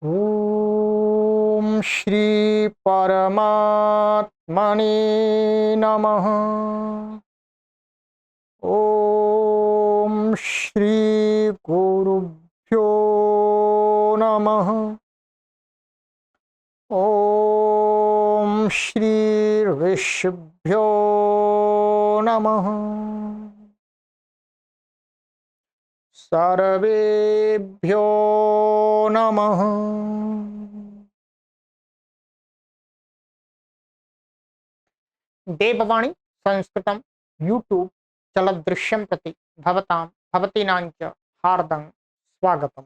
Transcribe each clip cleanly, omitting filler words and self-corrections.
ओम श्री परमात्मने नमः। ओम श्री गुरुभ्यो नमः। ओम श्री ऋषिभ्यो नमः। सर्वेभ्यो नमः। देववाणी संस्कृतं यूट्यूब चलदृश्यं प्रति भवतां भवतीनां च हार्दं स्वागतम्।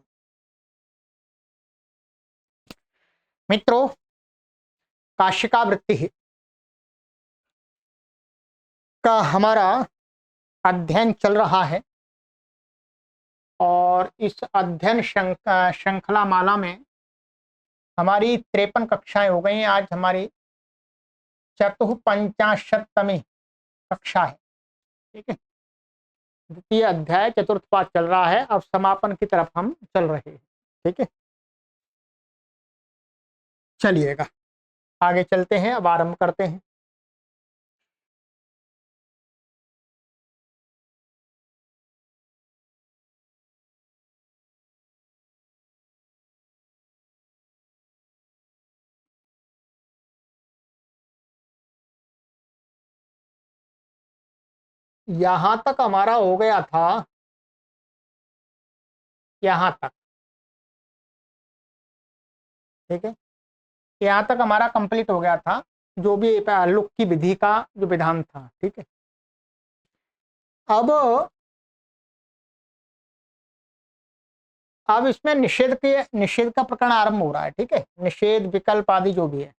मित्रों, काशिका वृत्ति का हमारा अध्ययन चल रहा है और इस अध्ययन श्रृंखला माला में हमारी 53 कक्षाएं हो गई हैं। आज हमारी 450वीं कक्षा है। ठीक है, द्वितीय अध्याय चतुर्थ पाठ चल रहा है। अब समापन की तरफ हम चल रहे हैं। ठीक है, चलिएगा आगे चलते हैं। अब आरंभ करते हैं। यहां तक हमारा हो गया था, यहां तक। ठीक है, यहां तक हमारा कंप्लीट हो गया था, जो भी लुक की विधि का जो विधान था। ठीक है, अब इसमें निषेध का प्रकरण आरंभ हो रहा है। ठीक है, निषेध विकल्प आदि जो भी है,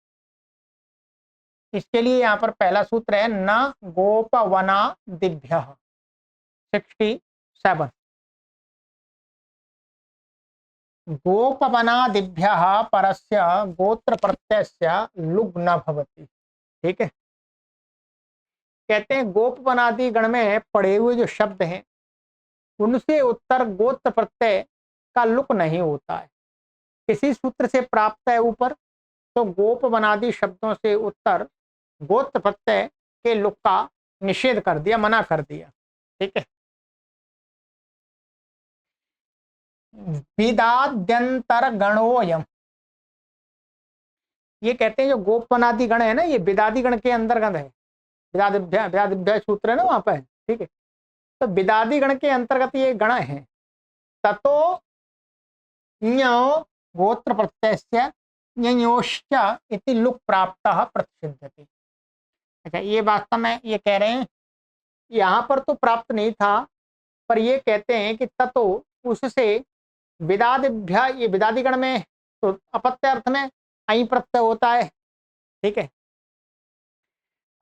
इसके लिए यहाँ पर पहला सूत्र है न गोपवना दिभ्य 67। गोपवनादिभ्य परस्य गोत्र प्रत्ययस्य लुग् न भवति। ठीक है, कहते हैं गोपवनादि गण में पड़े हुए जो शब्द हैं उनसे उत्तर गोत्र प्रत्यय का लुक नहीं होता है। किसी सूत्र से प्राप्त है ऊपर, तो गोपवनादि शब्दों से उत्तर गोत्र प्रत्यय के लुक का निषेध कर दिया, मना कर दिया। ठीक है, विदाद्यंतर गणोयम, ये कहते हैं जो गोपवनादि गण है ना, ये विदादि गण के अंतर्गत है। विदादिभ्य सूत्र है ना वहां पर। ठीक है, तो विदादि गण के अंतर्गत ये गण है। ततो ञो गोत्र प्रत्ययस्य ञोश्च इति लुक प्राप्तः प्रतिषिध्यति। अच्छा, ये वास्तव में ये कह रहे हैं यहाँ पर तो प्राप्त नहीं था, पर ये कहते हैं कि ततो उससे विदादिभ्य, ये विदादि गण में तो अपत्य अर्थ में अई प्रत्यय होता है। ठीक है,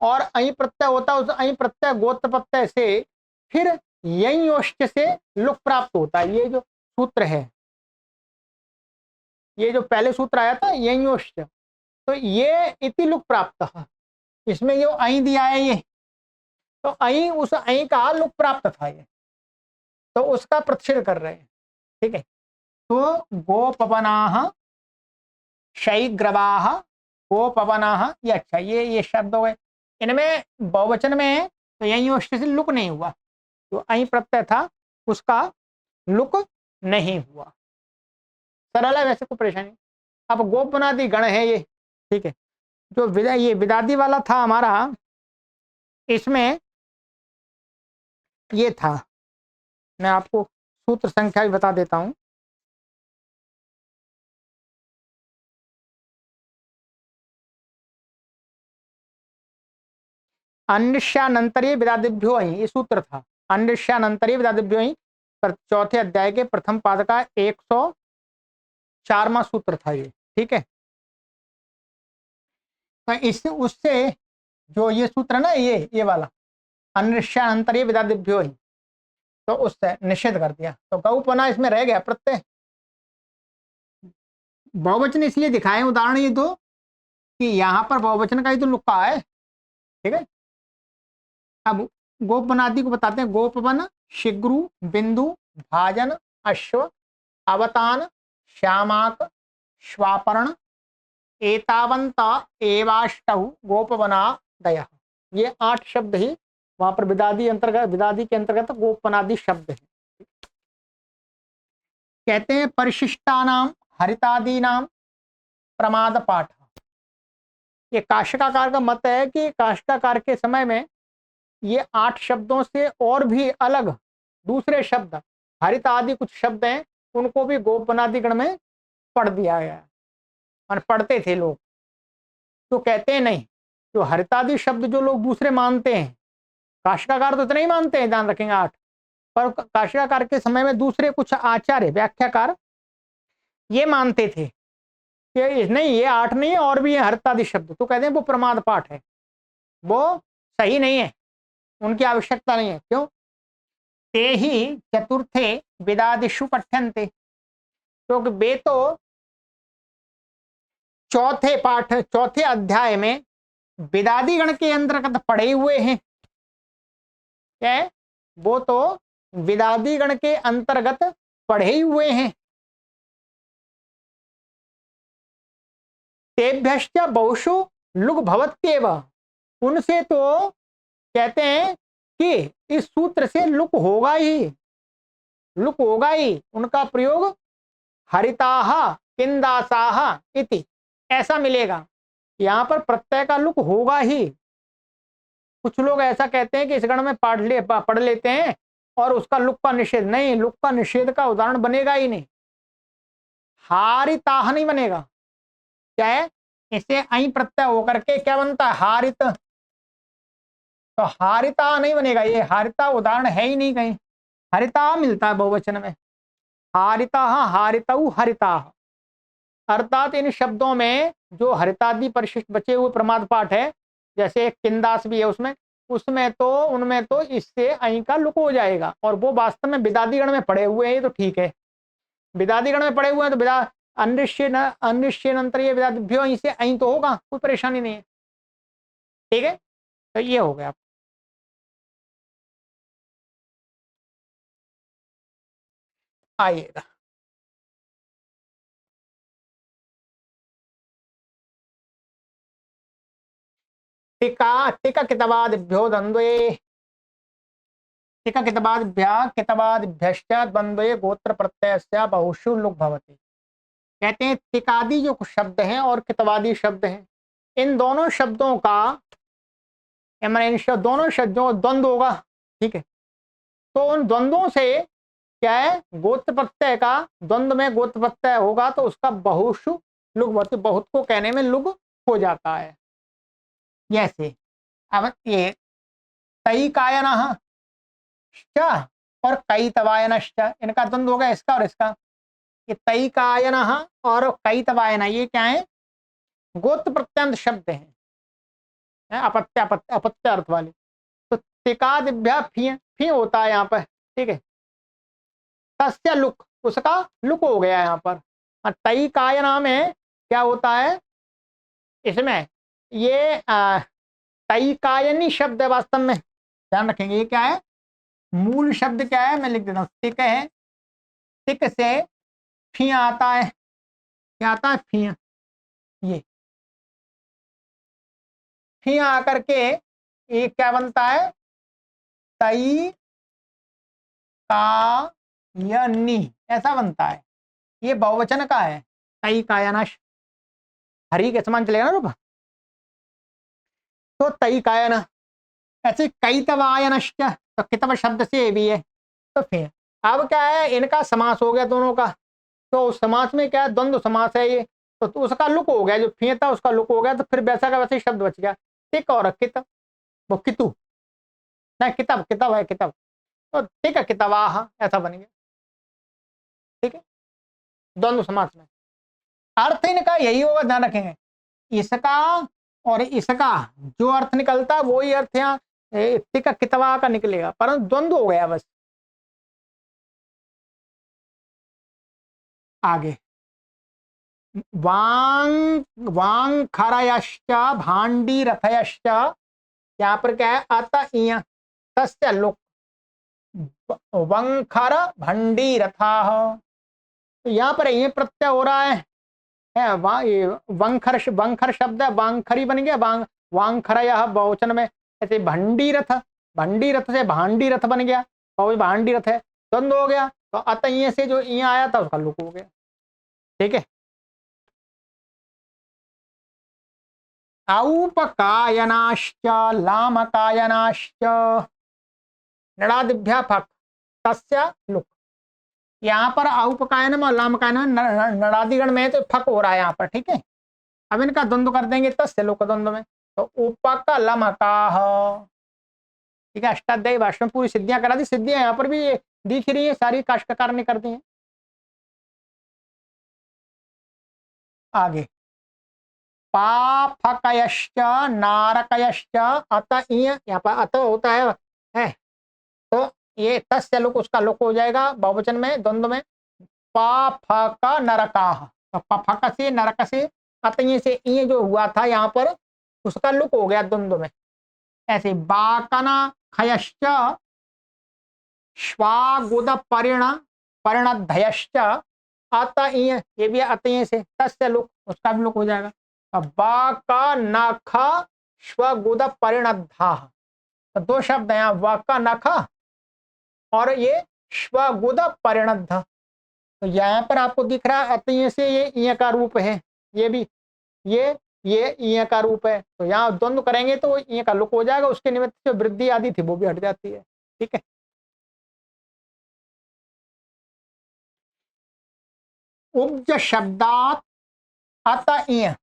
और अई प्रत्यय होता है, उस अई प्रत्यय गोत्र प्रत्यय से फिर ययोश्च से लुक प्राप्त होता है। ये जो सूत्र है, ये जो पहले सूत्र आया था ययोश्च, तो ये इति लुक प्राप्त, इसमें जो अई दिया है ये, तो अई उस अई का लुक प्राप्त था ये, तो उसका प्रतिषेध कर रहे हैं। ठीक है, तो गोपवनाः शैग्रवाः गोपवनाः, ये अच्छा ये शब्द हो गए। इनमें बहुवचन में तो यही से लुक नहीं हुआ, जो अहीं प्रत्यय था उसका लुक नहीं हुआ। सरल है, वैसे कोई परेशानी। अब गोपवनादि गण है ये। ठीक है, जो ये विदादि वाला था हमारा, इसमें ये था, मैं आपको सूत्र संख्या भी बता देता हूं। अन्यस्यानंतरीय विदादिभ्यो अहीं, ये सूत्र था। अन्यस्यानंतरीय विदादिभ्यो अहीं चौथे अध्याय के प्रथम पाद का 104वां सूत्र था ये। ठीक है, तो इससे उससे जो ये सूत्र ना, ये वाला अन्यस्यानंतरीय विदादिभ्यो अहीं, तो उससे निषेध कर दिया। तो गौपना इसमें रह गया प्रत्यय। बहुवचन इसलिए दिखाए उदाहरण ये दो कि यहाँ पर बहुवचन का ही तो लुक्का है। ठीक है, अब गोपवनादि को बताते हैं। गोपवन शिग्रु बिंदु भाजन अश्व अवतान श्यामाक श्वापर्ण एतावंत एवाष्टौ गोपवनादयः। ये 8 शब्द ही वहां पर विदादी के अंतर्गत गोपवनादि शब्द है। कहते हैं परिशिष्टानाम हरितादीनाम प्रमाद पाठ। ये काशिकाकार का मत है कि काशिकाकार के समय में ये 8 शब्दों से और भी अलग दूसरे शब्द हरित आदि कुछ शब्द हैं, उनको भी गोपवनादि गण में पढ़ दिया गया और पढ़ते थे लोग। तो कहते हैं नहीं, जो हरितादि शब्द जो लोग दूसरे मानते हैं, काशिकाकार तो इतना ही मानते हैं, ध्यान रखेंगे 8, पर काशिकाकार के समय में दूसरे कुछ आचार्य व्याख्याकार ये मानते थे कि नहीं, ये 8 नहीं है और भी है हरितादि शब्द, तो कहते हैं वो प्रमाद पाठ है, वो सही नहीं है, उनकी आवश्यकता नहीं है। क्यों? ते ही चतुर्थे वेदादिषु पठ्यन्ते, क्योंकि वे तो चौथे अध्याय में वेदादि गण के अंतर्गत पढ़े हुए हैं। क्या है? वो तो वेदादि गण के अंतर्गत पढ़े हुए हैं। तेभ्यश्च बहुषु लुग भवत्येव, उनसे तो कहते हैं कि इस सूत्र से लुक होगा ही, लुक होगा ही, उनका प्रयोग हरिताह किंदासाह इति ऐसा मिलेगा। यहां पर प्रत्यय का लुक होगा ही। कुछ लोग ऐसा कहते हैं कि इस गण में पढ़ लेते हैं और उसका लुक का निषेध नहीं, लुक का निषेध का उदाहरण बनेगा ही नहीं, हारिताह नहीं बनेगा। क्या है? इसे अई प्रत्यय होकर के क्या बनता है? हारित। तो हारिता नहीं बनेगा, ये हारिता उदाहरण है ही नहीं कहीं, हरिता मिलता है बहुवचन में, हारिता हारितऊ हरिता। अर्थात इन शब्दों में जो हरितादि परिशिष्ट बचे हुए प्रमाद पाठ है, जैसे किंदास भी है उसमें तो उनमें तो इससे अई का लुक हो जाएगा, और वो वास्तव में विदादिगण में पड़े हुए हैं, तो ठीक है, विदादिगण में पड़े हुए हैं तो विदा अनिश्चय विदादिभ्यो अई से अई तो होगा, कोई परेशानी नहीं है। ठीक है, तो ये हो गया। आइएगा टिका टिका कितवादिभ्यो द्वंद्वे, टिका कितवादिभ्यश्च द्वंद्वे गोत्र प्रत्ययस्य बहुषु लुक भवति। कहते हैं टिकादि जो शब्द हैं और कितवादी शब्द हैं, इन दोनों शब्दों का इन दोनों शब्दों द्वंद्व होगा। ठीक है, तो उन द्वंद्वों से क्या है? गोत्र प्रत्यय का द्वंद्व में गोत्र प्रत्यय होगा तो उसका बहुषु लुक भवति, बहुत को कहने में लुक हो जाता है। जैसे अब ये तई कायन और कई तवायनश्च, इनका द्वंद्व होगा इसका और इसका। ये तई कायन और कई तवायन, ये क्या है? गोत्र प्रत्यंत शब्द हैं, अपत्य अपत्य अर्थ वाले। तो तिकादिभ्य फी होता है यहाँ पर। ठीक है, तस्य लुक, उसका लुक हो गया यहाँ पर। तई कायना में क्या होता है? इसमें ये तई कायनी शब्द है वास्तव में, ध्यान रखेंगे। ये क्या है? मूल शब्द क्या है? मैं लिख देता हूँ, तिक है, तिक से फी आता है। क्या आता है? फी। ये फी आकर के ये क्या बनता है? तई कायनी ऐसा बनता है। ये बहुवचन का है, तई कायनश, हरि के समान चलेगा ना रूप। तो तई कायन, ऐसे कई तवायनश्च, तो कितव शब्द से भी है। तो फिर अब क्या है? इनका समास हो गया दोनों का, तो उस समास में क्या है? द्वंद्व समास है ये, तो उसका लुक हो गया, जो फी था उसका लुक हो गया, तो फिर वैसा का वैसे ही शब्द बच गया। टिक और कित, वो कितु नहीं, किताब किताब है, किताब, तो टिक कितवाह ऐसा बन गया। ठीक है, द्वंद्व समास में अर्थ इनका यही होगा, ध्यान रखेंगे। इसका और इसका जो अर्थ निकलता वो ही अर्थ यहाँ टिक कितवा का निकलेगा, परंतु द्वंद्व हो गया बस। आगे वांग खरयश्च भांडी रथयश्च, यहाँ पर क्या है? अत इय तस्य लुक, वंखर भंडी रथा, तो यहाँ पर ये प्रत्यय हो रहा है, है ये वंखर वंखर शब्द है, वांखरी बन गया, वांखर यह बहुवचन में। ऐसे भंडी रथ, भंडी रथ से भांडी रथ बन गया, और भांडी रथ है, द्वंद्व हो गया। तो अतः से जो यहाँ आया था उसका लुक हो गया। ठीक है। औपकायनाश्च लामकायनाश्च नड़ादिभ्या फक तस्य लुक। यहाँ पर औपकायनम और लामकायनम नड़ादिगण में तो फक हो रहा है यहाँ पर। ठीक है। अब इनका द्वंद्व कर देंगे तस्य लुक द्वंद्व में, तो उपक लमकाह। ठीक है। अष्टाध्यायी भाषण में पूरी सिद्धियां करा दी, सिद्धियां यहाँ पर भी दिख रही है सारी, काष्ठकार ने कर दी है। आगे पाफकयश्च नारकयश्च अत, यहाँ पर अत होता है तो ये तस्य लुक उसका लुक हो जाएगा बहुवचन में द्वंद्व में। पाफक नरकाह, तो पफक से नरक से अत से ये जो हुआ था यहाँ पर उसका लुक हो गया द्वंद्व में। ऐसे बाकना खयश्च श्वागुद परिणधयश्च अत, ये भी अत से तस्य लुक उसका भी लुक हो जाएगा। वाका नख श्वगुद परिणद्धा, तो दो शब्द है यहाँ, वाका नख और ये श्वगुद परिणद्ध। तो यहाँ पर आपको दिख रहा है अतः से ये ईय का रूप है, ये भी ये ईय का रूप है। तो यहाँ द्वंद्व करेंगे तो ईय का लुक हो जाएगा, उसके निमित्त जो वृद्धि आदि थी वो भी हट जाती है। ठीक है। उपज शब्दात अत ईय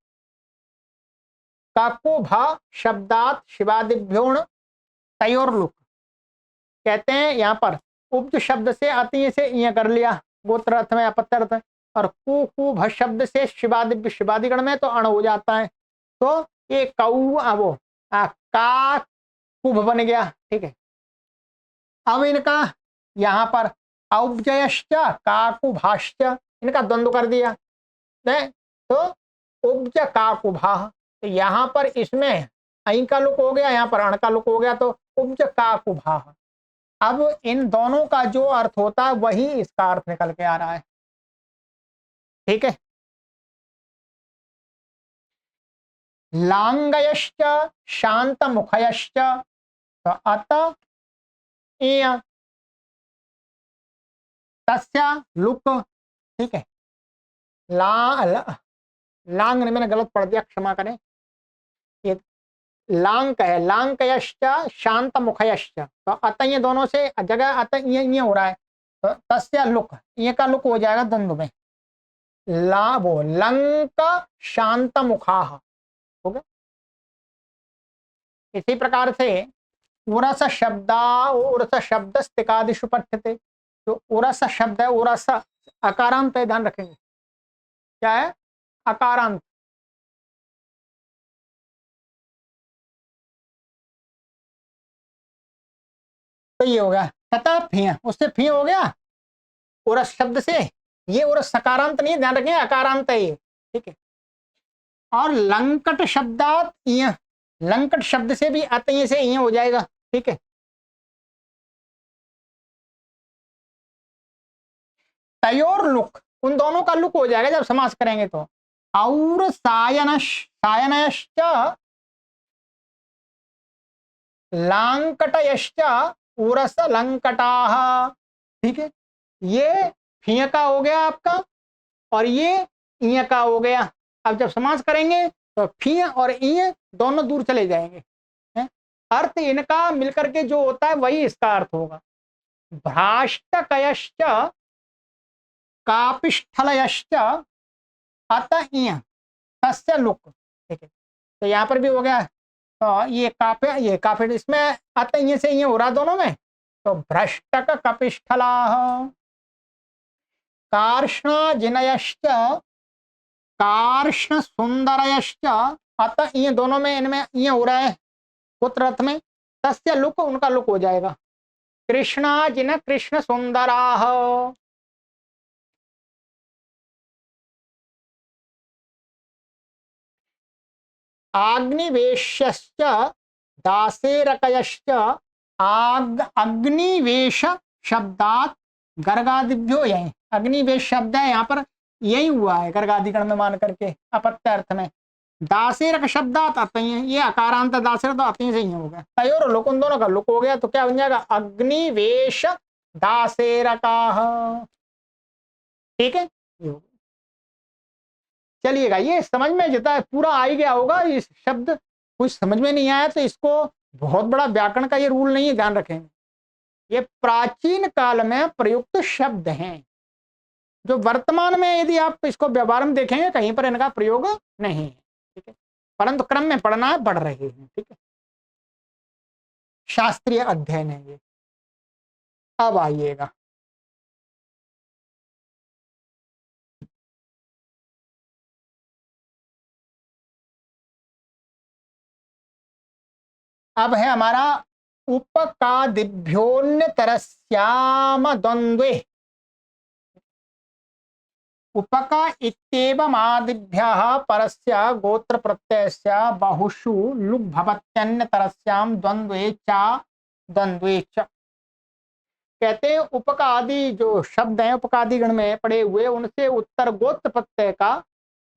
काकुभा शब्दात शिवादिभ्योण तयोर लुक। कहते हैं यहाँ पर उपज शब्द से अति से ईय कर लिया गोत्र अर्थ में अपत्य अर्थ में, और कुकुभ शब्द से शिवादिभ्य शिवादिगण में तो अण हो जाता है, तो ये कौ वो का कुभ बन गया। ठीक है। अब इनका यहाँ पर औपजयश्च काकुभाश्च इनका द्वंद्व कर दिया, तो उपज काकुभा, तो यहाँ पर इसमें ऐ का लुक हो गया, यहाँ पर अण का लुक हो गया, तो उपज काकुभा। अब इन दोनों का जो अर्थ होता है वही इसका अर्थ निकल के आ रहा है। ठीक है। लांगयश्च शांत मुखयश्च, तो अत ईय तस्या लुक। ठीक है। लांग ने मैंने गलत पढ़ दिया, क्षमा करें, ये लांक है, लांकयश्च शांत मुखयश्च, तो अत ये दोनों से जगह अत ये हो रहा है, तो तस्या लुक ये का लुक हो जाएगा द्वंद्व में, वो लंक शांत मुखाह हो गया। इसी प्रकार से उरस शब्दा उरस शब्द स्तिकादिशु पठ्यते, जो उरस शब्द है उरस अकारांत है, ध्यान रखेंगे क्या है अकारांत। तो ये हो गया तथा फिय, उससे फिय हो गया उरस शब्द से, ये उरस सकारांत नहीं, ध्यान रखें अकारांत है ये। ठीक है। और लंकट शब्दात ईय, लंकट शब्द से भी अतय से ईय हो जाएगा। ठीक है। तयोर लुक, उन दोनों का लुक हो जाएगा जब समास करेंगे तो। और सायनश्च लांकटयश्च उरस लंकटाः। ठीक है। ये फिय का हो गया आपका और ये ईय का हो गया। अब जब समास करेंगे तो फिय और ईय दोनों दूर चले जाएंगे, है? अर्थ इनका मिलकर के जो होता है वही इसका अर्थ होगा। भ्राष्टकयश्च कापिष्ठलयश्च अत ईय तस्य लुक। ठीक है। तो यहाँ पर भी हो गया, तो ये काफे इसमें अत ईय से ईय हो रहा दोनों में, तो भ्रष्टक कपिष्ठलाः। कार्ष्ण जिनयश्च कार्ष्ण सुंदरयश्च अत ईय, दोनों में इनमें ईय हो रहा है पुत्र अर्थ में, तस्य लुक उनका लुक हो जाएगा। कृष्णा जिन कृष्ण सुंदराः। आग्निवेश्यश्च दासेरकयश्च अग्निवेश शब्दात गर्गादिभ्यो, यह अग्निवेश शब्द है यहाँ पर, यही हुआ है गर्गादिगण में मान करके अपत्य अर्थ में। दासेरक शब्दात अतय, ये अकारांत दासेर तो अतय से ही हो गया। तयोर लुक, उन दोनों का लुक हो गया तो क्या बन जाएगा अग्निवेश दासेरकाः। ठीक है, चलिएगा ये समझ में जितना पूरा आ ही गया होगा। इस शब्द कुछ समझ में नहीं आया तो इसको बहुत बड़ा व्याकरण का ये रूल नहीं है, ध्यान रखेंगे। ये प्राचीन काल में प्रयुक्त शब्द हैं जो वर्तमान में यदि आप इसको व्यवहार में देखेंगे कहीं पर इनका प्रयोग नहीं है। ठीक है, परंतु क्रम में पढ़ना है, बढ़ रहे हैं। ठीक है, शास्त्रीय अध्ययन है ये। अब आइएगा अब है हमारा उपकादिभ्योन्नतरस्याम द्वंद्वे। उपका इत्येवमादिभ्यः परस्य गोत्र प्रत्ययस्य बहुषु लुग् भवत्यन्यतरस्याम द्वंद्वे च द्वंद्वे च। कहते हैं उपकादि जो शब्द हैं उपकादि गण में पड़े हुए उनसे उत्तर गोत्र प्रत्यय का,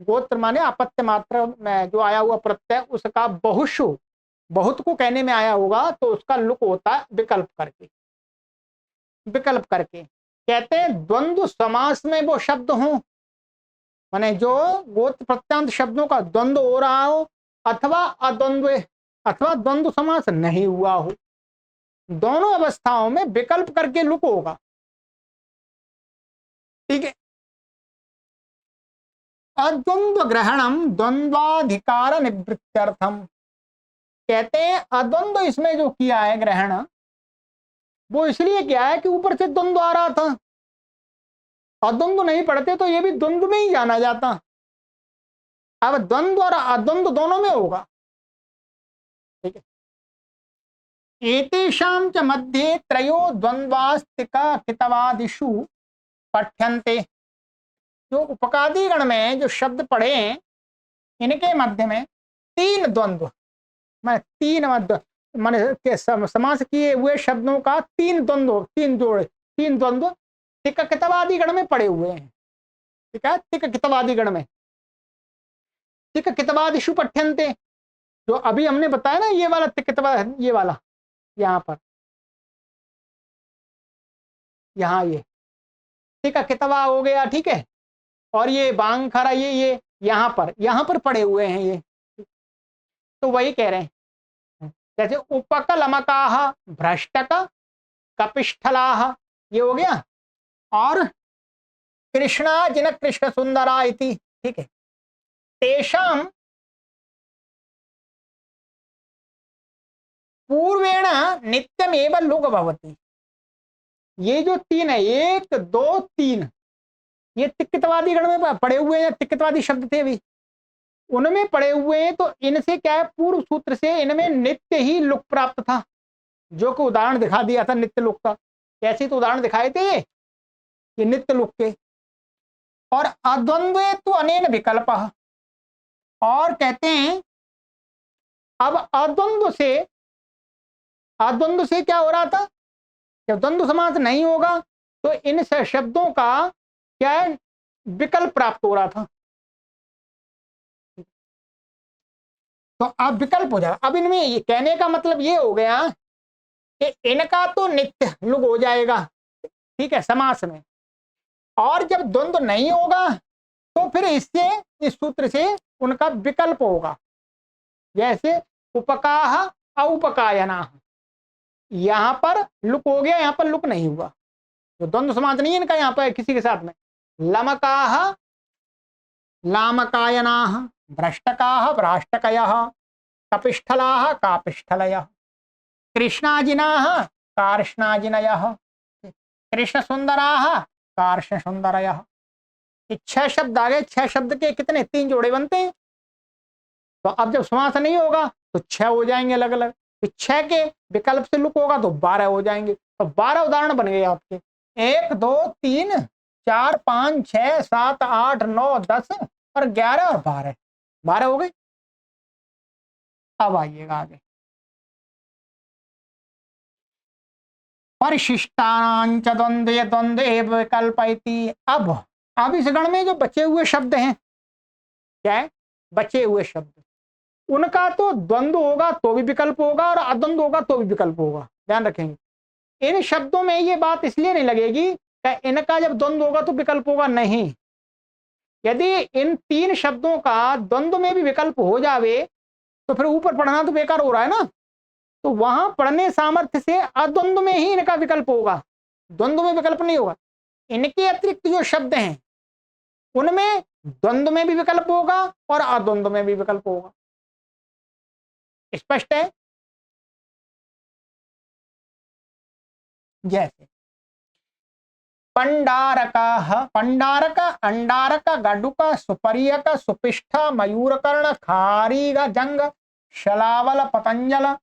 गोत्र माने अपत्य मात्र में जो आया हुआ प्रत्यय, उसका बहुषु बहुत को कहने में आया होगा तो उसका लुक होता है विकल्प करके। विकल्प करके कहते हैं द्वंद्व समास में वो शब्द हो, माने जो गोत्र प्रत्यांत शब्दों का द्वंद्व हो रहा हो, अथवा अद्वंद्व, अथवा द्वंद्व समास नहीं हुआ हो, दोनों अवस्थाओं में विकल्प करके लुक होगा। ठीक है, अद्वंद्व ग्रहणम द्वंद्वाधिकार निवृत्त्यर्थम। कहते हैं अद्वंद्व इसमें जो किया है ग्रहण, वो इसलिए किया है कि ऊपर से द्वंद्व आ रहा था। अद्वंद्व नहीं पढ़ते तो ये भी द्वंद्व में ही जाना जाता। अब द्वंद्व और अद्वंद्व दोनों में होगा। ठीक है, एतेषां च मध्ये त्रयो द्वंद्वास्तिका कितवादिषु पठ्यन्ते। जो उपकादी गण में जो शब्द पढ़े हैं इनके मध्य में तीन द्वंद्व, मैं तीन मध्य माने समास किए हुए शब्दों का तीन द्वंद्व, तीन जोड़े, तीन द्वंद्व तिक कितवादी गण में पड़े हुए हैं। ठीक है, तिक कितवादी गण में, तिक कितवादिषु पठ्यन्ते। जो अभी हमने बताया ना ये वाला तिक कितवाद, ये वाला यहाँ पर, यहाँ ये तिक कितवा हो गया। ठीक है, और ये बांग खरा ये यहाँ पर पड़े हुए हैं ये। तो वही कह रहे हैं जैसे उपकलमकाः भ्रष्टक कपिष्ठलाः, ये हो गया, और कृष्णा जिन कृष्ण सुंदरा इति। ठीक है, तेषां पूर्वेण नित्यमेव लुग् भवति। ये जो तीन है, एक दो तीन, ये तिक्कितवादी गण में पड़े हुए हैं, तिक्कितवादी शब्द थे भी उनमें पड़े हुए हैं। तो इनसे क्या है, पूर्व सूत्र से इनमें नित्य ही लुक प्राप्त था, जो कि उदाहरण दिखा दिया था नित्य लुक का। कैसे तो उदाहरण दिखाए थे ये नित्य लुक के। और अद्वंद्वे तो अनेन विकल्प, और कहते हैं अब अद्वंद्व से क्या हो रहा था, जब द्वंद्व समास नहीं होगा तो इन शब्दों का क्या है, विकल्प प्राप्त हो रहा था। तो अब विकल्प हो जाएगा। अब इनमें ये कहने का मतलब ये हो गया कि इनका तो नित्य लुग हो जाएगा, ठीक है, समास में, और जब द्वंद्व नहीं होगा तो फिर इससे, इस सूत्र से उनका विकल्प होगा। जैसे उपकाह औपकायना, यहां पर लुक हो गया, यहां पर लुक नहीं हुआ, जो द्वंद्व समास नहीं है इनका यहाँ पर किसी के साथ में। लमकाह लामकायनाः, भ्रष्टकाः भ्राष्टकयः, कपिष्ठलाः कापिष्ठलयः, कृष्णाजिनाः कार्ष्णाजिनयः, कृष्णसुंदराः कार्ष्णसुंदरयः। ये 6 शब्द आ गए। 6 शब्द के कितने, 3 जोड़े बनते हैं। तो अब जब समास नहीं होगा तो 6 हो जाएंगे अलग अलग, 6 के विकल्प से लुक होगा तो 12 हो जाएंगे। तो 12 उदाहरण बन गए आपके, 1 2 3 4 5 6 7 8 9 10 और 11 और 12 हो गए। अब आइएगा आगे, परिशिष्टानांच द्वंद्वे द्वंद्वे विकल्प इति। अब अब इस गण में जो बचे हुए शब्द हैं, क्या है, बचे हुए शब्द, उनका तो द्वंद्व होगा तो भी विकल्प होगा और अद्वंद्व होगा तो भी विकल्प होगा, ध्यान रखेंगे। इन शब्दों में ये बात इसलिए नहीं लगेगी कि इनका जब द्वंद्व होगा तो विकल्प होगा, नहीं। यदि इन तीन शब्दों का द्वंद्व में भी विकल्प हो जावे तो फिर ऊपर पढ़ना तो बेकार हो रहा है ना। तो वहां पढ़ने सामर्थ्य से अद्वंद्व में ही इनका विकल्प होगा, द्वंद्व में विकल्प नहीं होगा। इनके अतिरिक्त जो शब्द हैं उनमें द्वंद्व में भी विकल्प होगा और अद्वंद्व में भी विकल्प होगा। स्पष्ट है? जैसे पंडारक, पंडारक, अंडारक, गडुक, सुपर्यक, सुपिष्ठ, मयूरकर्ण, खारीग, जंग, शलावल, पतंजल,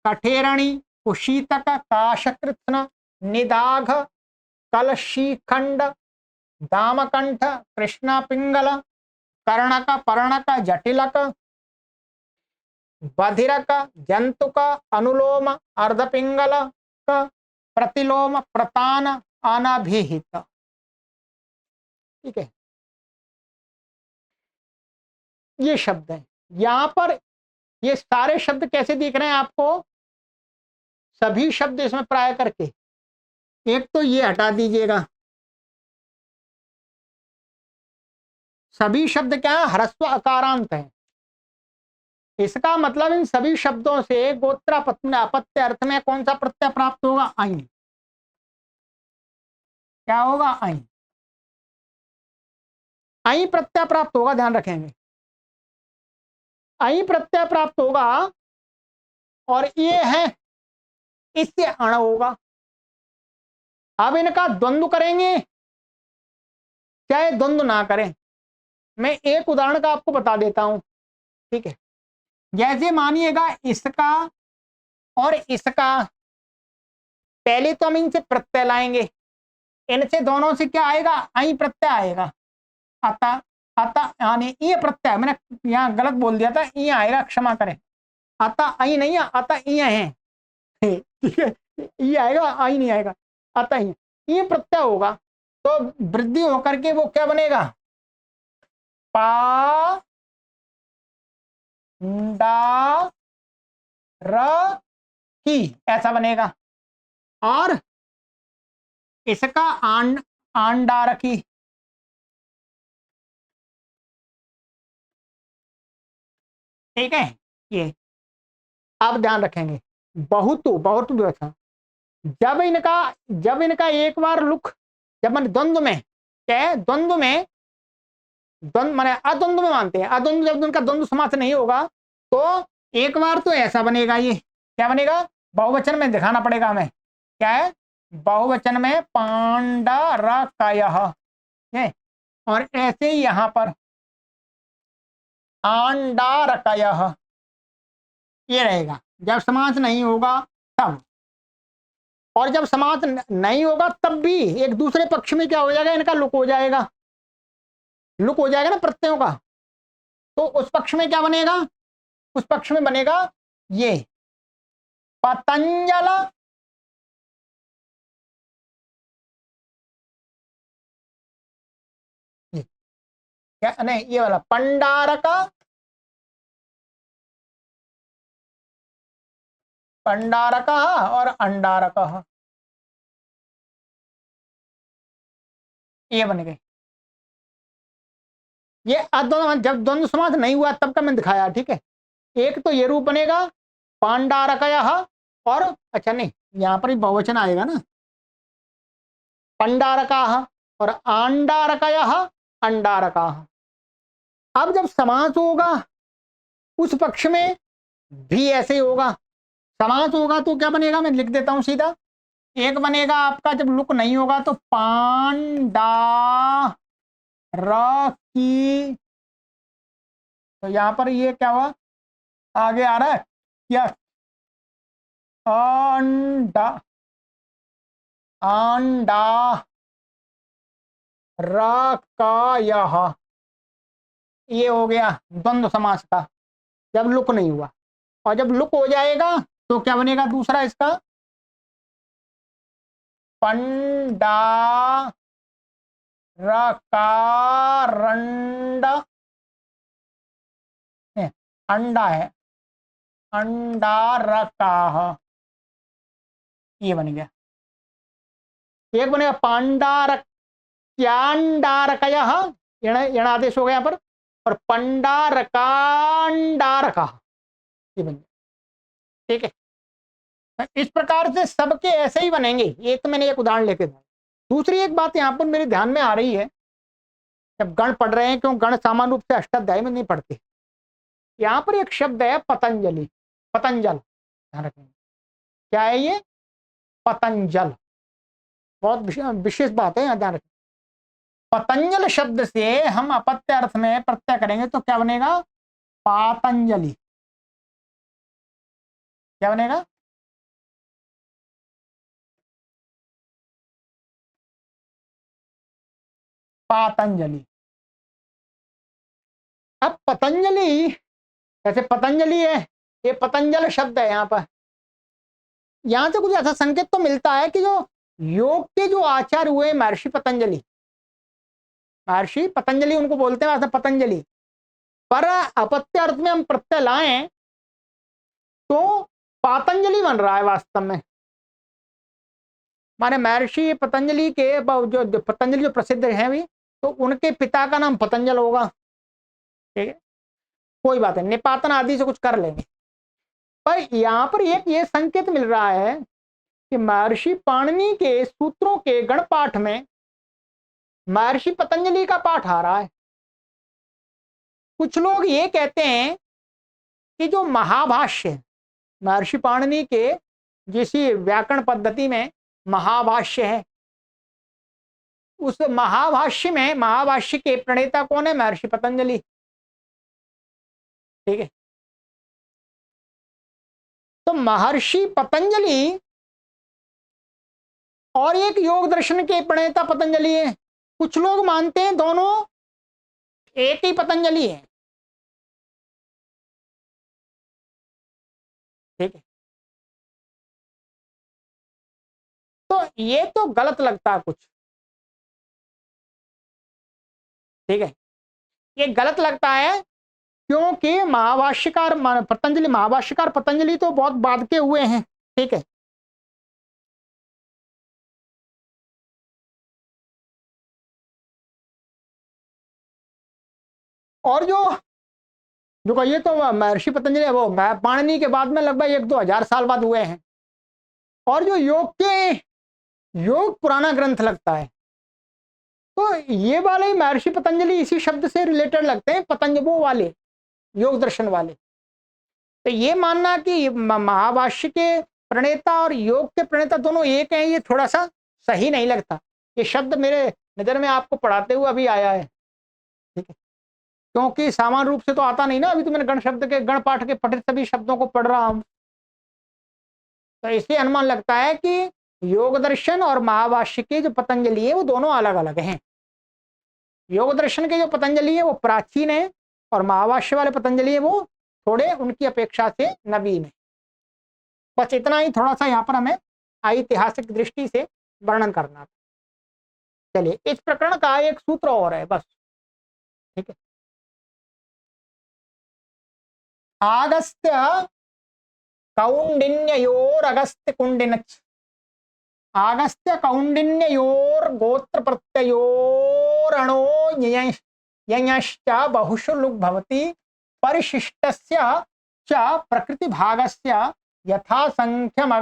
कठेरणी, कुशीतक, काशकृत्न, निदाघ, कलशीखंड, दामकंठ, कृष्ण पिंगल, कर्णक, पर्णक, जटिलक, बधिरक, जंतुक, अनुलोम, अर्धपिंगल, प्रतिलोम, प्रतान, अनाभिहित। ठीक है, ये शब्द है। यहां पर ये सारे शब्द कैसे दिख रहे हैं आपको, सभी शब्द इसमें प्राय करके, एक तो ये हटा दीजिएगा, सभी शब्द क्या है, ह्रस्व अकारांत है। इसका मतलब इन सभी शब्दों से गोत्रापत्य अर्थ में कौन सा प्रत्यय प्राप्त होगा, आइन। क्या होगा, आइन, आई प्रत्यय प्राप्त होगा, ध्यान रखेंगे, आई प्रत्यय प्राप्त होगा। और ये है, इससे अण होगा। अब इनका द्वंद्व करेंगे चाहे द्वंद्व ना करें, मैं एक उदाहरण का आपको बता देता हूं। ठीक है, जैसे मानिएगा इसका और इसका, पहले तो हम इनसे प्रत्यय लाएंगे, इनसे दोनों से क्या आएगा, आई प्रत्यय आएगा। अतः, अतः यानी ये प्रत्यय, मैंने यहाँ गलत बोल दिया था, ये आएगा, क्षमा करें, अतः आई नहीं है, अतः ये है। ठीक है, ये आएगा, आई नहीं आएगा, अतः ये प्रत्यय होगा। तो वृद्धि होकर के वो क्या बनेगा, पा डा र की, ऐसा बनेगा। और इसका आंडारकी, ठीक है। ये अब ध्यान रखेंगे, बहुत बहुत व्यवस्था, जब इनका एक बार लुक, जब मैंने द्वंद्व में, क्या है, द्वंद्व में, द्वंद्व माने अद्वंद्व में मानते हैं, अद्वंद्व जब उनका द्वंद्व समास नहीं होगा तो एक बार तो ऐसा बनेगा, ये क्या बनेगा, बहुवचन में दिखाना पड़ेगा हमें, क्या है, बहुवचन में पांडारकयः है, और ऐसे ही यहां पर आंडारकयः, ये रहेगा जब समास नहीं होगा तब। और जब समास नहीं होगा तब भी एक दूसरे पक्ष में क्या हो जाएगा, इनका लुक हो जाएगा, लुक हो जाएगा ना प्रत्ययों का। तो उस पक्ष में क्या बनेगा, उस पक्ष में बनेगा ये पतंजल, क्या नहीं, ये वाला पंडारक, पंडारक और अंडारक, ये बन गए। ये अद्वंद्व, जब द्वंद्व समास नहीं हुआ तब का मैंने दिखाया, ठीक है। एक तो ये रूप बनेगा पांडारकयः, और अच्छा नहीं, यहां पर ही बहुवचन आएगा ना, पंडारकाः और आंडारकयः, अंडारकाः। अब जब समास होगा उस पक्ष में भी ऐसे ही होगा, समास होगा तो क्या बनेगा, मैं लिख देता हूं सीधा। एक बनेगा आपका, जब लुक नहीं होगा तो पांडा र की, तो यहां पर ये क्या हुआ, आगे आ रहा है क्या, अंडा, अंडा रकयः, ये हो गया द्वंद्व समास का, जब लुक नहीं हुआ। और जब लुक हो जाएगा तो क्या बनेगा दूसरा इसका, पंडारकारंड, अंडा है, अंडारकाह, ये बन गया। एक बनेगा पांडारक्यांडारकयः, यण आदेश हो गया यहाँ पर, और पंडारकांडारकः, ये बन गया। ठीक है, इस प्रकार से सबके ऐसे ही बनेंगे। एक तो मैंने एक उदाहरण लेके दिया। दूसरी एक बात यहाँ पर मेरे ध्यान में आ रही है, जब गण पढ़ रहे हैं, क्यों गण सामान्य रूप से अष्टाध्यायी में नहीं पढ़ते। यहाँ पर एक शब्द है पतंजलि, पतंजल, ध्यान रखेंगे क्या है ये, पतंजल, बहुत विशेष बात है, यहाँ ध्यान रखें। पतंजल शब्द से हम अपत्य अर्थ में प्रत्यय करेंगे तो क्या बनेगा, पातंजलि। क्या बनेगा, पातंजलि। अब पतंजलि, जैसे पतंजलि है, ये पतंजल शब्द है, यहाँ पर यहां से कुछ ऐसा संकेत तो मिलता है कि जो योग के जो आचार्य हुए महर्षि पतंजलि, महर्षि पतंजलि उनको बोलते हैं ऐसा पतंजलि, पर अपत्य अर्थ में हम प्रत्यय लाएं तो पातंजलि बन रहा है वास्तव में। माने महर्षि पतंजलि के जो पतंजलि जो प्रसिद्ध है भी, तो उनके पिता का नाम पतंजल होगा। ठीक है, कोई बात नहीं, निपातन आदि से कुछ कर लेंगे। पर यहां पर एक ये संकेत मिल रहा है कि महर्षि पाणिनि के सूत्रों के गणपाठ में महर्षि पतंजलि का पाठ आ रहा है। कुछ लोग ये कहते हैं कि जो महाभाष्य महर्षि पाणिनि के जिस व्याकरण पद्धति में महाभाष्य है, उस महाभाष्य में महाभाष्य के प्रणेता कौन है, महर्षि पतंजलि। ठीक है, तो महर्षि पतंजलि और एक योग दर्शन के प्रणेता पतंजलि है। कुछ लोग मानते हैं दोनों एक ही पतंजलि है। ठीक है, तो ये तो गलत लगता है कुछ। ठीक है, ये गलत लगता है क्योंकि महाभाष्यकार पतंजलि, महाभाष्यकार पतंजलि तो बहुत बाद के हुए हैं। ठीक है, और जो जो कहिए तो महर्षि पतंजलि वो पाणिनि के बाद में लगभग 1-2 हजार साल बाद हुए हैं। और जो योग पुराना ग्रंथ लगता है, तो ये वाले महर्षि पतंजलि इसी शब्द से रिलेटेड लगते हैं, पतंजलि वो वाले योग दर्शन वाले। तो ये मानना कि महाभाष्य के प्रणेता और योग के प्रणेता दोनों एक हैं, ये थोड़ा सा सही नहीं लगता। ये शब्द मेरे नजर में आपको पढ़ाते हुए अभी आया है। ठीक है, क्योंकि सामान्य रूप से तो आता नहीं ना, अभी तो मैंने गण शब्द के गण पाठ के पठित सभी शब्दों को पढ़ रहा हूं, तो इससे अनुमान लगता है कि योग दर्शन और महाभाष्य के जो पतंजलि है वो दोनों अलग अलग हैं। योग दर्शन के जो पतंजलि है वो प्राचीन है, और महाभाष्य वाले पतंजलि है वो थोड़े उनकी अपेक्षा से नवीन है। बस इतना ही थोड़ा सा यहाँ पर हमें ऐतिहासिक दृष्टि से वर्णन करना था। चलिए, इस प्रकरण का एक सूत्र और है बस। ठीक है, आगस्त्य कौंडिन्योर अगस्त्य कुंडिनच, आगस्त्य कौंडिन्योर गोत्र प्रत्ययोरणो यञश्च बहुषु लुग् भवति परिशिष्टस्य च प्रकृति भागस्य यथासंख्यम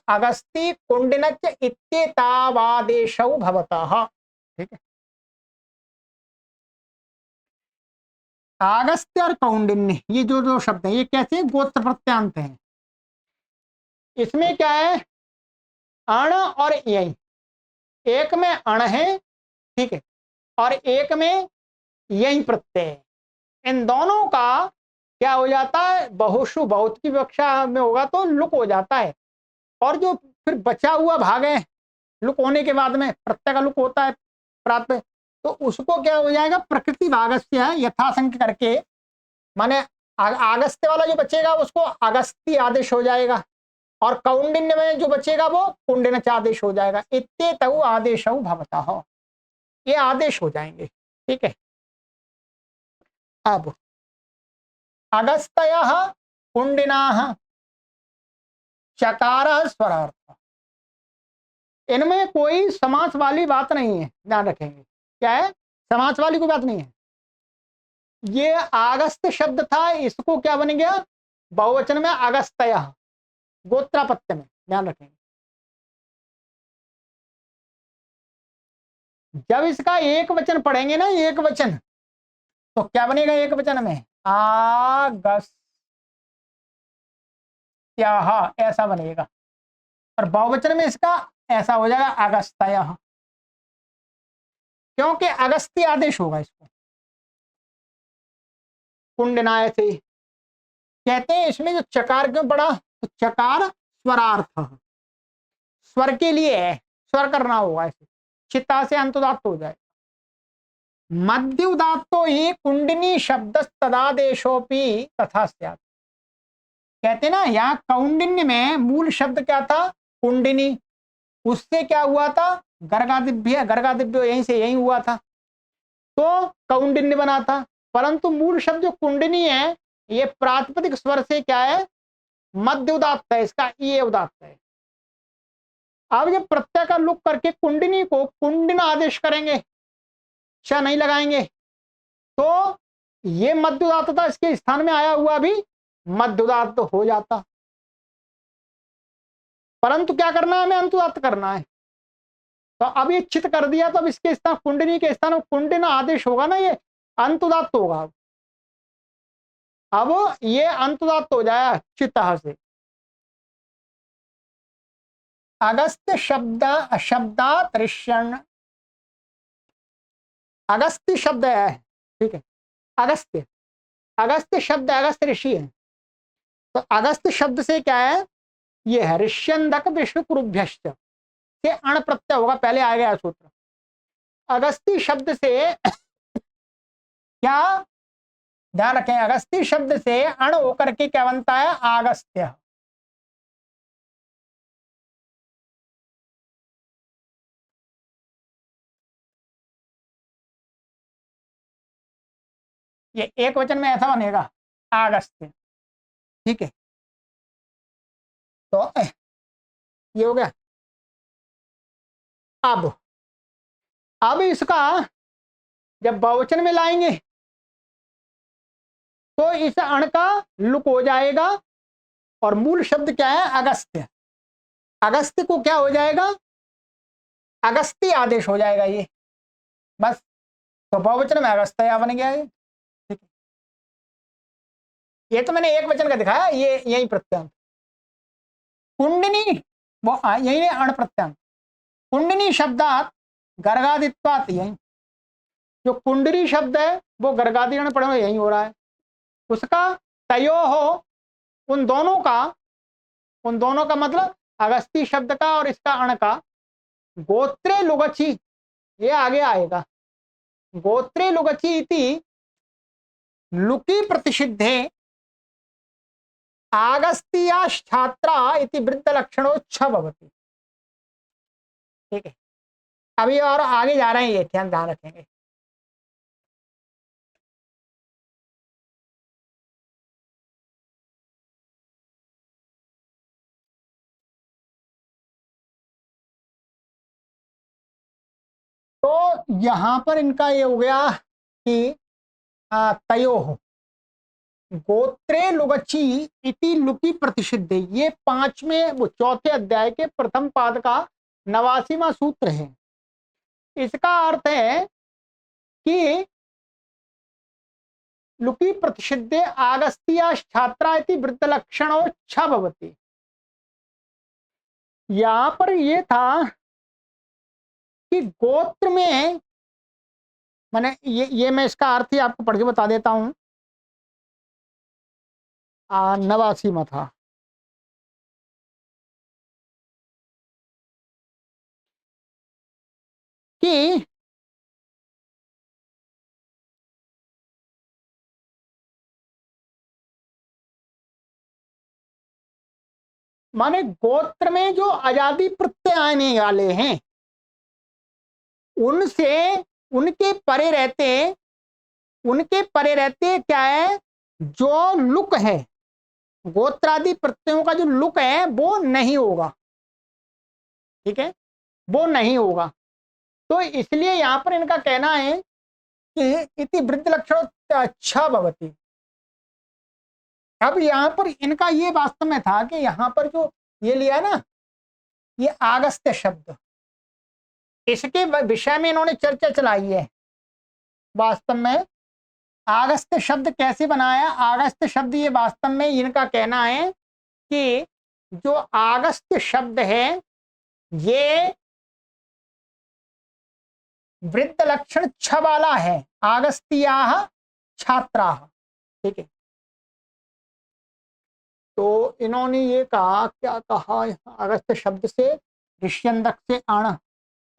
अगस्ति कुंडिनच इत्येतावादेशौ भवतः। ठीक है, आगस्त्य और कौंडिन्य ये जो शब्द है ये कैसे गोत्र प्रत्यांत है। इसमें क्या है, अण और यई, एक में अण है, ठीक है, और एक में यही प्रत्यय है। इन दोनों का क्या हो जाता है, बहुषु बहुत की विवक्षा में होगा तो लुक हो जाता है, और जो फिर बचा हुआ भाग है लुक होने के बाद में प्रत्यय का लुक होता है प्रात पे, तो उसको क्या हो जाएगा, प्रकृति भागस्य यथासंख्य करके, माने आगस्त्य वाला जो बचेगा उसको अगस्ती आदेश हो जाएगा, और कौंडिन्य में जो बचेगा वो कुंडिनच आदेश हो जाएगा। इत्ते तऊ आदेश भवता हो, ये आदेश हो जाएंगे। ठीक है, अब अगस्त्य कुंडिना चकार स्वरार्थ, इनमें कोई समास वाली बात नहीं है, ध्यान रखेंगे। क्या है? समास वाली कोई बात नहीं है। ये आगस्त शब्द था, इसको क्या बन गया? बहुवचन में अगस्त्य, गोत्रापत्य में, ध्यान रखेंगे। जब इसका एक वचन पढ़ेंगे ना, एक वचन, तो क्या बनेगा एक वचन में? आगस्त्य, ऐसा बनेगा। और बहुवचन में इसका ऐसा हो जाएगा अगस्त्य, क्योंकि अगस्त्य आदेश होगा इसको। कुंडनाय से कहते हैं इसमें जो चकार क्यों पड़ा, तो चकार स्वरार्थ, स्वर के लिए है, स्वर करना होगा ऐसे, चित्ता से अंतुदात्त हो जाए। मध्य उदात्तो ही कुंडनी शब्द तदादेशोपि तथा स्यात्। कहते ना यहाँ कौंडिन्य में मूल शब्द क्या था? कुंडिनी, उससे क्या हुआ था? गर्गादिभ्य, गर्गादिभ्य यहीं से यहीं हुआ था, तो कौंडिन्य बना था। परंतु मूल शब्द जो कुंडिनी है, ये प्रातिपदिक स्वर से क्या है? मध्य उदात्त है, इसका ये उदात्त है। अब जब प्रत्यय का लुक करके कुंडिनी को कुंडिन आदेश करेंगे, च नहीं लगाएंगे, तो ये मध्य उदात्त था, इसके स्थान में आया हुआ भी मध्य उदात्त हो जाता। परंतु क्या करना है? हमें अंतुदात्त करना है। तो अब ये चित कर दिया, तो अब इसके स्थान कुंडिनी के स्थान में कुंडिन आदेश होगा ना, ये अंतुदात्त होगा। अब ये अंतुदात्त हो जाए चित्त से। अगस्त्य शब्द शब्दात ऋष्यण, अगस्त्य शब्द है, ठीक है, अगस्त्य, अगस्त्य शब्द अगस्त्य ऋषि है, तो अगस्त्य शब्द से क्या है? ये है ऋष्यंदक विष्णुपुरुभ्यश्च से अण प्रत्यय होगा, पहले आ गया सूत्र। अगस्ती शब्द से क्या ध्यान रखें? अगस्ती शब्द से अण होकर के क्या बनता है? आगस्त्य। ये एक वचन में ऐसा बनेगा, आगस्त्य। ठीक है, तो ये हो गया। अब इसका जब बहुवचन में लाएंगे तो इस अण का लुक हो जाएगा, और मूल शब्द क्या है? अगस्त्य। अगस्त्य को क्या हो जाएगा? अगस्ती आदेश हो जाएगा ये, बस। तो बहुवचन में अगस्त्य बन गया ये। ठीक है, ये तो मैंने एक वचन का दिखाया, ये यही प्रत्यंत। कुंडनी वो यही अण प्रत्यंत। कुंडनी शब्दात गर्गादित्वात, यही जो कुंडली शब्द है वो गर्गादि अण पढ़ो, यही हो रहा है। उसका तयो हो, उन दोनों का, उन दोनों का मतलब अगस्ती शब्द का और इसका अण का, गोत्रे लुगची, ये आगे आएगा। गोत्रे लुगची इति लुकी प्रतिषिद्धे आगस्तिया छात्रा इति वृत्त लक्षणो छ भवति। ठीक है, अभी और आगे जा रहे हैं, ये ध्यान रखेंगे। तो यहां पर इनका ये हो गया कि तयो हो गोत्रे लुगची इति लुकी प्रतिषिद्ध, ये पांचवें वो चौथे अध्याय के प्रथम पाद का 89वां सूत्र है। इसका अर्थ है कि लुकी प्रतिषिद्धे आगस्तिया छात्रा इति वृत्त लक्षणो छ भवति। यहां पर ये था कि गोत्र में, मैंने ये मैं इसका अर्थ ही आपको पढ़ के बता देता हूं। 89वां था कि माने गोत्र में जो आजादी प्रत्यय आने वाले हैं उनसे उनके परे रहते क्या है, जो लुक है, गोत्रादि प्रत्ययों का जो लुक है वो नहीं होगा। ठीक है, वो नहीं होगा। तो इसलिए यहां पर इनका कहना है कि इति वृद्ध लक्षण अच्छा भवती। अब यहां पर इनका ये वास्तव में था कि यहां पर जो ये लिया ना, ये आगस्त्य शब्द, इसके विषय में इन्होंने चर्चा चलाई है। वास्तव में आगस्त्य शब्द कैसे बनाया, आगस्त्य शब्द ये वास्तव में इनका कहना है कि जो आगस्त्य शब्द है ये वृद्ध लक्षण छ वाला है, आगस्त्या छात्रा। ठीक है, तो इन्होंने ये कहा, क्या कहा, अगस्त शब्द से ऋष्यंदक से अण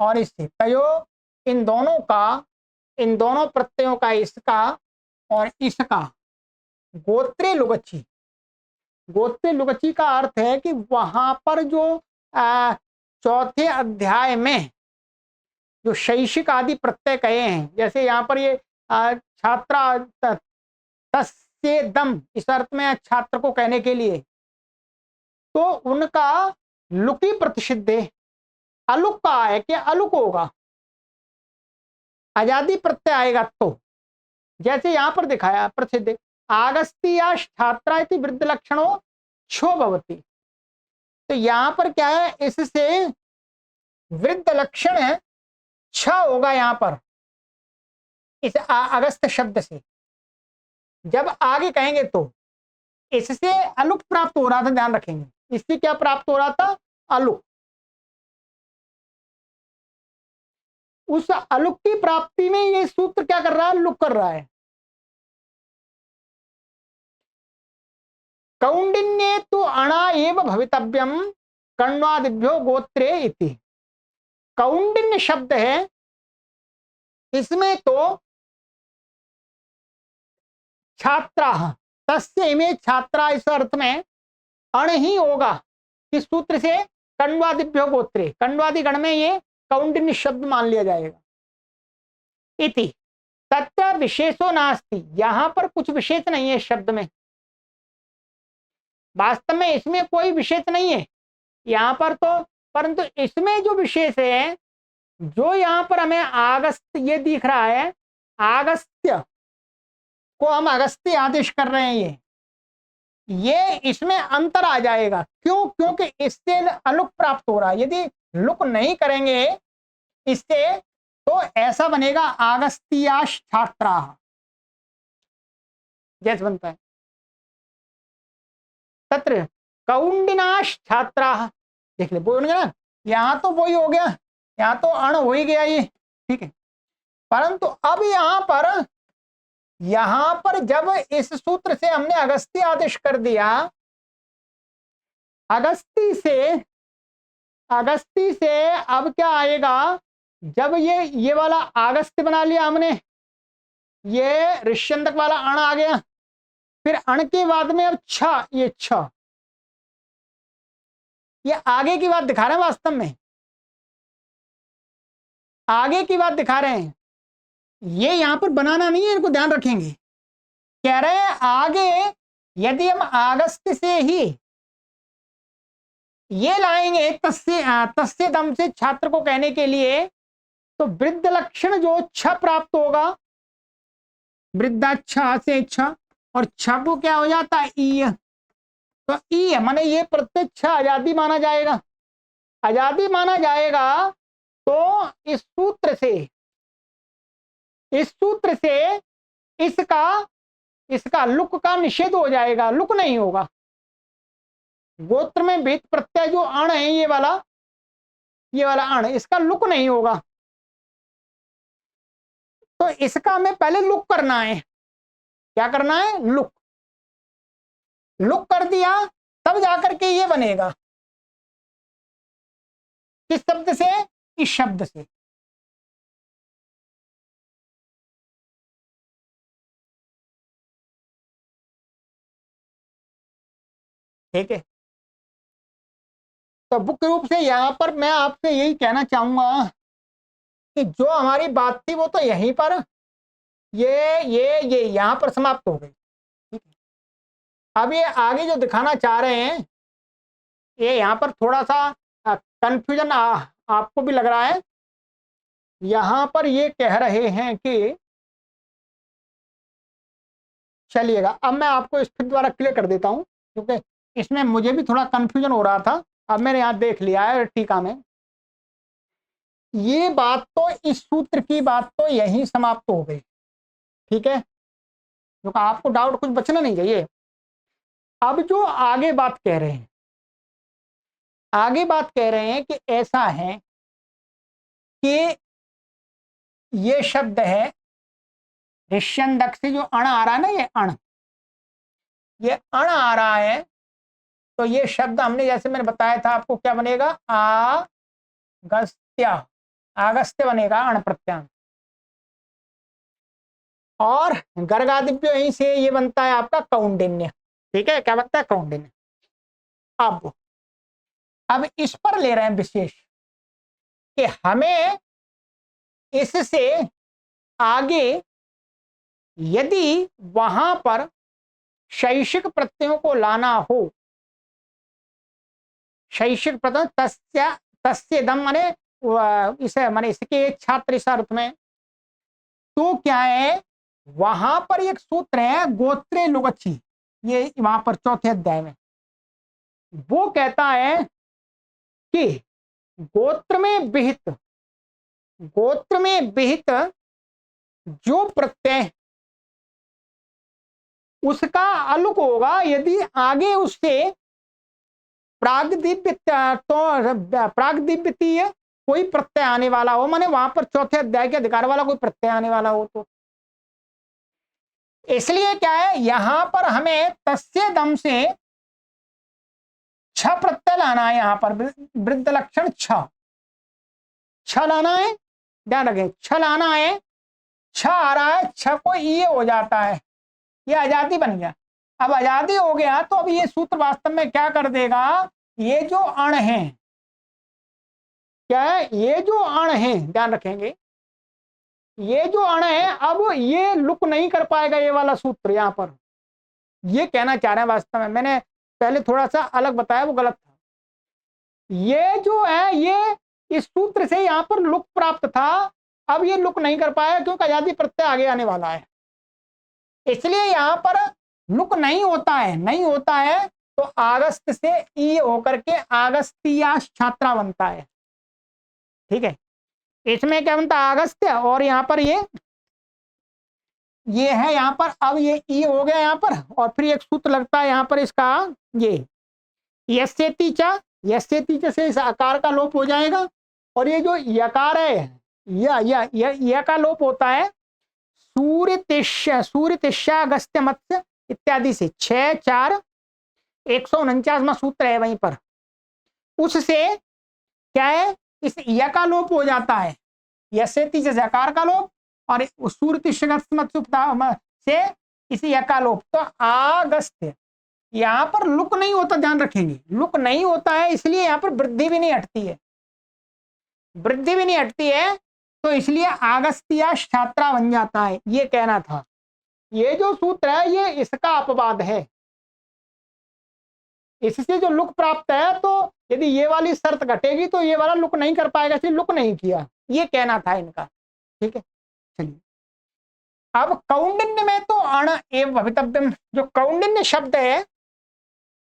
और इससे तयो, इन दोनों प्रत्ययों का, इसका और इसका, गोत्रे लुगची। गोत्रे लुगची का अर्थ है कि वहां पर जो चौथे अध्याय में जो शैक्षिक आदि प्रत्यय कहे हैं, जैसे यहाँ पर ये छात्रा तस्य दम, इस अर्थ में छात्र को कहने के लिए, तो उनका लुकी प्रतिषिद्ध अलुक का है कि अलुक होगा, आजादी प्रत्यय आएगा। तो जैसे यहां पर दिखाया प्रसिद्ध आगस्त्या छात्रा इति वृद्ध लक्षणों छो भवती, तो यहां पर क्या है, इससे वृद्ध लक्षण है छ होगा यहां पर इस अगस्त शब्द से। जब आगे कहेंगे तो इससे अलुक प्राप्त हो रहा था, ध्यान रखेंगे, इससे क्या प्राप्त हो रहा था, अलुक। उस अलुक की प्राप्ति में ये सूत्र क्या कर रहा है, लुक कर रहा है। कौंडिन्ये तो अणा एव भवितव्यम कण्वादिभ्यो गोत्रे इति। कौंडिन्य शब्द है, इसमें तो छात्रा, तस्य इमे छात्रा, इस अर्थ में अण ही होगा, किस सूत्र से, कण्वादिभ्यो गोत्रे, कण्वादि गण में ये कौंडिन्य शब्द मान लिया जाएगा। इति तत्र विशेषो नास्ति, यहां पर कुछ विशेष नहीं है शब्द में, वास्तव में इसमें कोई विशेष नहीं है यहां पर तो, परंतु इसमें जो विशेष है, जो यहां पर हमें आगस्त ये दिख रहा है, आगस्त्य को हम अगस्त्य आदेश कर रहे हैं, ये इसमें अंतर आ जाएगा। क्यों, क्योंकि इससे अलुक प्राप्त हो रहा है। यदि लुक नहीं करेंगे इससे तो ऐसा बनेगा आगस्त्याश छात्रा, जैसे बनता है तत्र कौंडिनाश छात्रा। देख ले बोल ना, यहां तो वही हो गया, यहां तो अण हो ही गया ये, ठीक है। परंतु अब यहां पर जब इस सूत्र से हमने अगस्ती आदेश कर दिया, अगस्ती से अब क्या आएगा, जब ये वाला अगस्त्य बना लिया हमने, ये ऋष्यंदक वाला अण आ गया, फिर अण के बाद में अब छ, ये छ, ये आगे की बात दिखा रहे हैं, वास्तव में आगे की बात दिखा रहे हैं, ये यहां पर बनाना नहीं है, इनको ध्यान रखेंगे। कह रहे हैं आगे यदि हम अगस्त से ही ये लाएंगे तस्य दम से छात्र को कहने के लिए, तो वृद्ध लक्षण जो छ प्राप्त होगा, वृद्धा छ से छ, और छ को क्या हो जाता है, ई, तो ई माने ये प्रत्यक्ष आजादी माना जाएगा, आजादी माना जाएगा। तो इस सूत्र से इसका लुक का निषेध हो जाएगा, लुक नहीं होगा। गोत्र में वेद प्रत्यय जो अण है, ये वाला अण, इसका लुक नहीं होगा। तो इसका हमें पहले लुक करना है, क्या करना है, लुक कर दिया, तब जाकर के ये बनेगा, किस शब्द से, इस शब्द से। ठीक है, तो मुख्य रूप से यहाँ पर मैं आपसे यही कहना चाहूंगा कि जो हमारी बात थी वो तो यहीं पर ये यहाँ पर समाप्त हो गई। ठीक है, अब ये आगे जो दिखाना चाह रहे हैं, ये यहाँ पर थोड़ा सा कंफ्यूजन आपको भी लग रहा है। यहाँ पर ये कह रहे हैं कि, चलिएगा अब मैं आपको इसके द्वारा क्लियर कर देता हूं, क्योंकि इसमें मुझे भी थोड़ा कंफ्यूजन हो रहा था। अब मैंने यहाँ देख लिया है टीका में। ये बात तो, इस सूत्र की बात तो यहीं समाप्त हो गई। ठीक है, क्योंकि आपको डाउट कुछ बचना नहीं चाहिए। अब जो आगे बात कह रहे हैं, आगे बात कह रहे हैं कि ऐसा है कि ये शब्द है ऋष्यंदक से जो अण आ रहा है ना, ये अण आ रहा है, तो ये शब्द हमने जैसे मैंने बताया था आपको क्या बनेगा, आगस्त्य, आगस्त्य बनेगा अण प्रत्यांत। और गर्गादिव्य यहीं से ये बनता है आपका कौंडिन्य। ठीक है, क्या बनता है, कौंडिन्य। अब इस पर ले रहे हैं विशेष कि हमें इससे आगे यदि वहां पर शैषिक प्रत्ययों को लाना हो, शैषिक प्रत्यय तस्य तस्य दम माने इसे माने इसके छात्र इस अर्थ में, तो क्या है, वहां पर एक सूत्र है गोत्रे लुगच्छी, ये वहां पर चौथे अध्याय में वो कहता है कि गोत्र में विहित जो प्रत्यय उसका अलुक होगा यदि आगे उससे प्रागदिव्यतीय कोई प्रत्यय आने वाला हो, माने वहां पर चौथे अध्याय के अधिकार वाला कोई प्रत्यय आने वाला हो। तो इसलिए क्या है, यहां पर हमें तस्य दम से छ प्रत्यय लाना है। यहां पर वृद्ध लक्षण छ लाना है, ध्यान रखें, छ लाना है। छ आ रहा है, छ को ये हो जाता है, ये आजादी बन गया। अब आजादी हो गया तो अब ये सूत्र वास्तव में क्या कर देगा, ये जो अण है, क्या है, ये जो अण है, ध्यान रखेंगे, ये जो अण है अब ये लुक नहीं कर पाएगा ये वाला सूत्र। यहां पर ये कहना चाह रहे हैं, वास्तव में मैंने पहले थोड़ा सा अलग बताया, वो गलत था। ये जो है ये इस सूत्र से यहां पर लुक प्राप्त था, अब ये लुक नहीं कर पाया क्योंकि आजादी प्रत्यय आगे आने वाला है। इसलिए यहां पर लुक नहीं होता है तो आगस्त से ई होकर के आगस्त्या छात्रा बनता है। ठीक है, इसमें क्या बनता है, आगस्त्य, और यहां पर ये है यहां पर, अब ये ई हो गया यहां पर, और फिर एक सूत्र लगता है यहां पर इसका, ये यस्येति च से इस आकार का लोप हो जाएगा। और ये जो यकार है, या का लोप होता है सूर्य तिष्यागस्त्य मत्स्य इत्यादि से 6 4 149वां सूत्र है वहीं पर, उससे क्या है, इस य का लोप हो जाता है, यस्येति से यकार का लोप, और सूर्य तिष्यागस्त्य मत्स्य से इस य का लोप, तो आगस्त्य। यहां पर लुक नहीं होता, ध्यान रखेंगे, लुक नहीं होता है, इसलिए यहां पर वृद्धि भी नहीं हटती है, तो इसलिए आगस्त्या छात्रा बन जाता है। ये कहना था, ये जो सूत्र है ये इसका अपवाद है, इससे जो लुक प्राप्त है, तो यदि ये वाली शर्त घटेगी तो ये वाला लुक नहीं कर पाएगा, इसलिए लुक नहीं किया, ये कहना था इनका। ठीक है, चलिए अब कौंडिन्य में तो अण एव भवितव्यम, जो कौंडिन्य शब्द है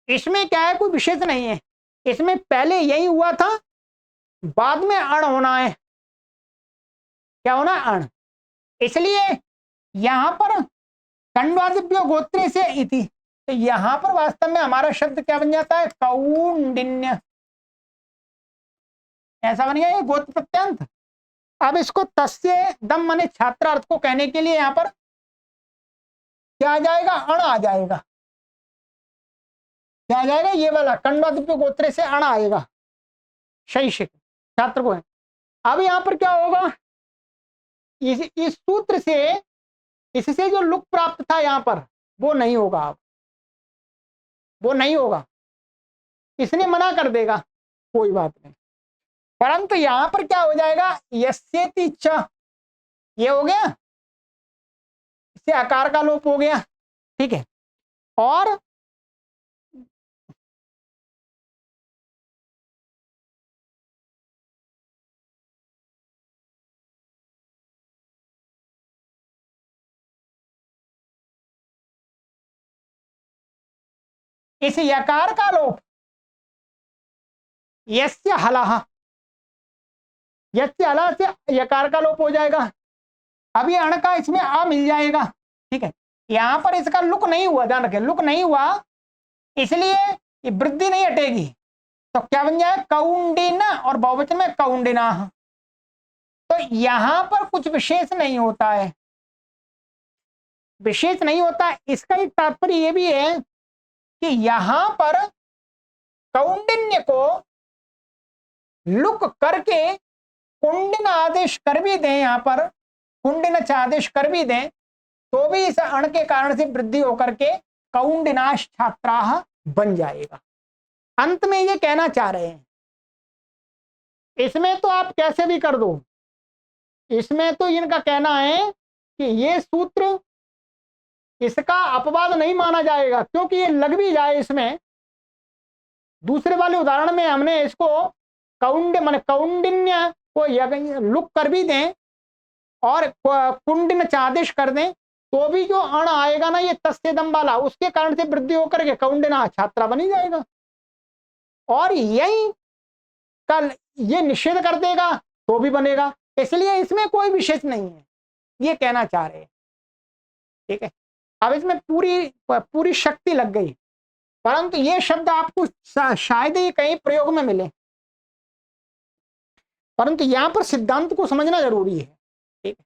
इसमें क्या है, कोई विशेष नहीं है, इसमें पहले यही हुआ था, बाद में अण होना है, क्या होना, अण। इसलिए यहां पर कंडवादिव्यो गोत्रे से इति, तो यहां पर वास्तव में हमारा शब्द क्या बन जाता है, कौंडिन्य, ऐसा बन गया ये गोत्र प्रत्यंत। अब इसको तस्य दम माने छात्र अर्थ को कहने के लिए यहां पर क्या आ जाएगा, अण आ जाएगा, क्या आ जाएगा, ये वाला कंडवादिव्य गोत्रे से अण आएगा, शैक्षिक छात्र को है। अब यहां पर क्या होगा, इस सूत्र से इससे जो लुक प्राप्त था यहां पर वो नहीं होगा, अब वो नहीं होगा, इसने मना कर देगा। कोई बात नहीं। परंतु यहां पर क्या हो जाएगा, यस्येति च, ये हो गया, इससे आकार का लोप हो गया, ठीक है। और इस यकार का लोप, यस्य हलः, यस्य हलः से यकार का लोप हो जाएगा। अब ये अण का इसमें आ मिल जाएगा, ठीक है। यहां पर इसका लुक नहीं हुआ, ध्यान रखें, लुक नहीं हुआ, इसलिए ये वृद्धि नहीं हटेगी। तो क्या बन जाए, कौंडिना, और बहुवचन में कौंडिना। तो यहां पर कुछ विशेष नहीं होता है, विशेष नहीं होता। इसका एक तात्पर्य यह भी है कि यहां पर कौंडिन्य को लुक करके कुंडिन आदेश कर भी दें, यहां पर कुंडिन आदेश कर भी दें, तो भी इस अण के कारण से वृद्धि होकर के कौंडिनाश छात्राः बन जाएगा। अंत में ये कहना चाह रहे हैं, इसमें तो आप कैसे भी कर दो, इसमें तो इनका कहना है कि ये सूत्र, इसका अपवाद नहीं माना जाएगा, क्योंकि ये लग भी जाए इसमें। दूसरे वाले उदाहरण में हमने इसको कौंड माने कौंडिन्य को लुक कर भी दें और कुंडिन चादेश कर दें, तो भी जो अण आएगा ना ये तस्सेदम वाला, उसके कारण से वृद्धि होकर के कौंडिना छात्रा बनी जाएगा। और यही कल ये निषेध कर देगा तो भी बनेगा, इसलिए इसमें कोई विशेष नहीं है, ये कहना चाह रहे हैं, ठीक है। अब इसमें पूरी शक्ति लग गई, परंतु ये शब्द आपको शायद ही कहीं प्रयोग में मिले, परंतु यहां पर सिद्धांत को समझना जरूरी है, ठीक है।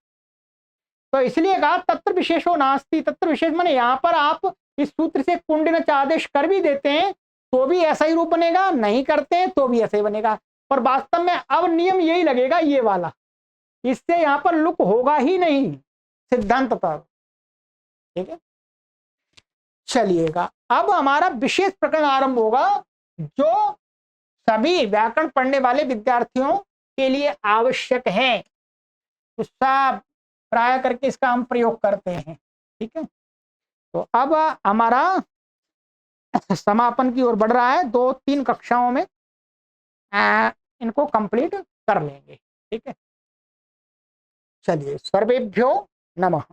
तो इसलिए कहा तत्र विशेषो नास्ति, तत्र विशेष माने यहां पर आप इस सूत्र से कुंडिन आदेश कर भी देते हैं तो भी ऐसा ही रूप बनेगा, नहीं करते हैं तो भी ऐसा ही बनेगा। पर वास्तव में अब नियम यही लगेगा, ये वाला, इससे यहां पर लुक होगा ही नहीं सिद्धांत पर, ठीक है। चलिएगा, अब हमारा विशेष प्रकरण आरंभ होगा, जो सभी व्याकरण पढ़ने वाले विद्यार्थियों के लिए आवश्यक है, तो सब प्राय करके इसका हम प्रयोग करते हैं, ठीक है। तो अब हमारा समापन की ओर बढ़ रहा है, 2-3 कक्षाओं में इनको कंप्लीट कर लेंगे, ठीक है। चलिए, सर्वेभ्यो नमः।